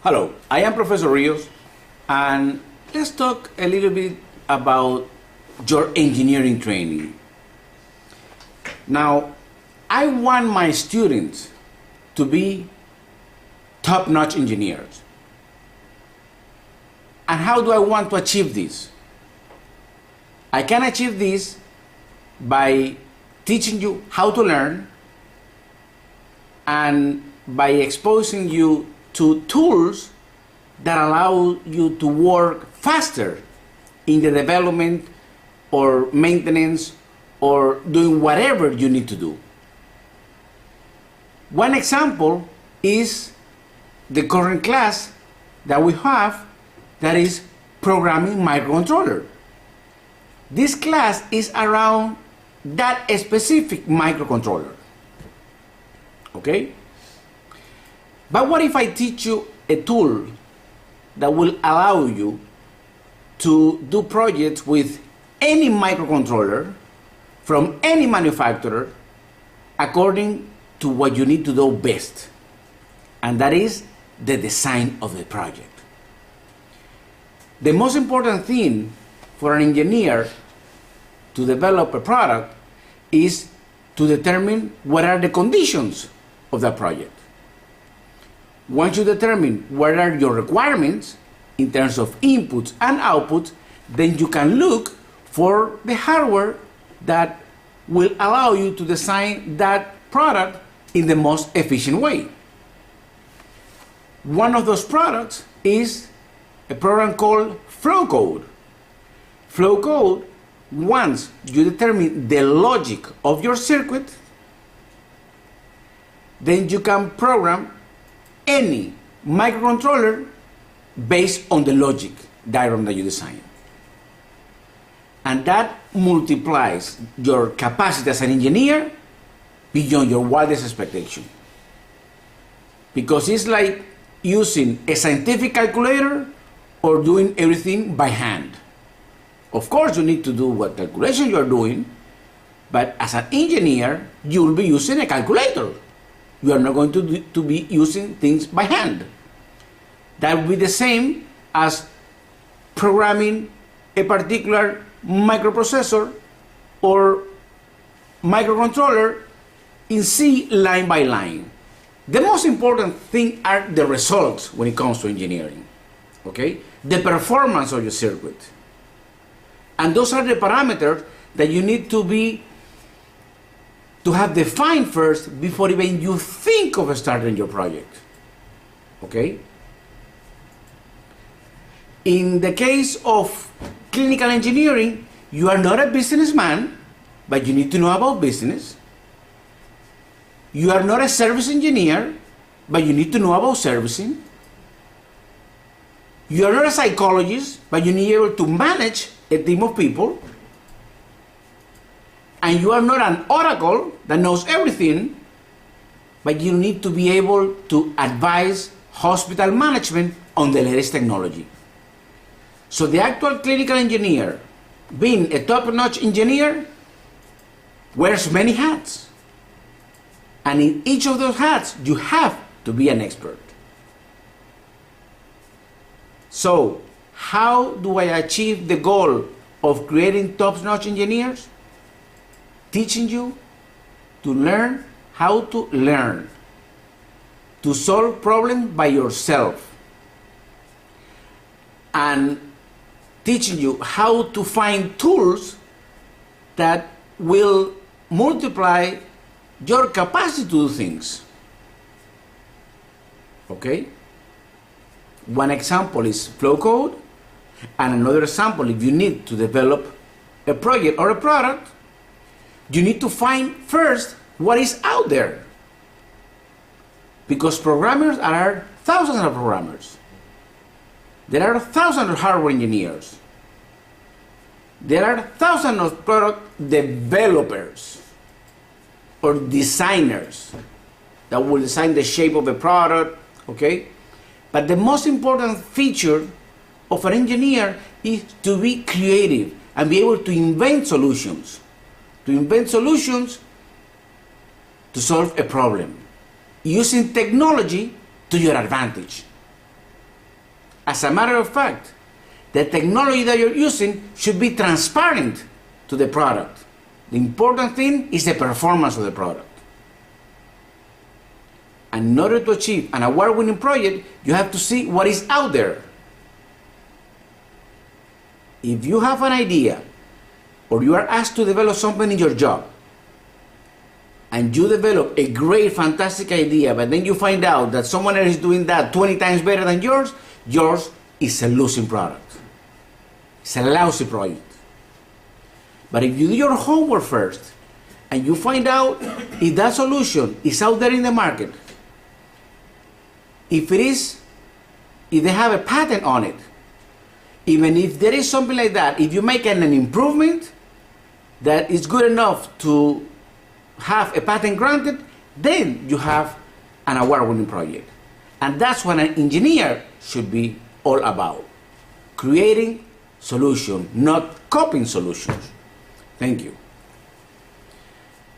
Hello, I am Professor Rios, and let's talk a little bit about your engineering training. Now, I want my students to be top-notch engineers. And how do I want to achieve this? I can achieve this by teaching you how to learn and by exposing you to tools that allow you to work faster in the development or maintenance or doing whatever you need to do. One example is the current class that we have, that is programming microcontroller. This class is around that specific microcontroller. Okay? But what if I teach you a tool that will allow you to do projects with any microcontroller from any manufacturer according to what you need to do best, and that is the design of the project. The most important thing for an engineer to develop a product is to determine what are the conditions of that project. Once you determine what are your requirements in terms of inputs and outputs, then you can look for the hardware that will allow you to design that product in the most efficient way. One of those products is a program called flow code. Flow code, once you determine the logic of your circuit, then you can program any microcontroller based on the logic diagram that you design. And that multiplies your capacity as an engineer beyond your wildest expectation. Because it's like using a scientific calculator or doing everything by hand. Of course, you need to do what calculation you are doing, but as an engineer, you will be using a calculator. You are not going to be using things by hand. That will be the same as programming a particular microprocessor or microcontroller in C line by line. The most important thing are the results when it comes to engineering, okay? The performance of your circuit. And those are the parameters that you need to have defined first before even you think of starting your project, okay? In the case of clinical engineering, you are not a businessman, but you need to know about business. You are not a service engineer, but you need to know about servicing. You are not a psychologist, but you need to be able to manage a team of people. And you are not an oracle that knows everything, but you need to be able to advise hospital management on the latest technology. So the actual clinical engineer, being a top-notch engineer, wears many hats. And in each of those hats, you have to be an expert. So, how do I achieve the goal of creating top-notch engineers? Teaching you to learn how to learn, to solve problems by yourself, and teaching you how to find tools that will multiply your capacity to do things. Okay? One example is flow code, and another example, if you need to develop a project or a product, you need to find first what is out there. Because programmers are thousands of programmers. There are thousands of hardware engineers. There are thousands of product developers or designers that will design the shape of a product, okay? But the most important feature of an engineer is to be creative and be able to invent solutions. To invent solutions to solve a problem, using technology to your advantage. As a matter of fact, the technology that you're using should be transparent to the product. The important thing is the performance of the product. And in order to achieve an award-winning project, you have to see what is out there. If you have an idea, or you are asked to develop something in your job, and you develop a great, fantastic idea, but then you find out that someone else is doing that 20 times better than yours, yours is a losing product. It's a lousy project. But if you do your homework first, and you find out if that solution is out there in the market, if they have a patent on it, even if there is something like that, if you make an improvement that is good enough to have a patent granted, then you have an award-winning project. And that's what an engineer should be all about. Creating solutions, not copying solutions. Thank you.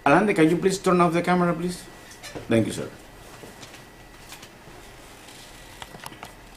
Alande, can you please turn off the camera, please? Thank you, sir.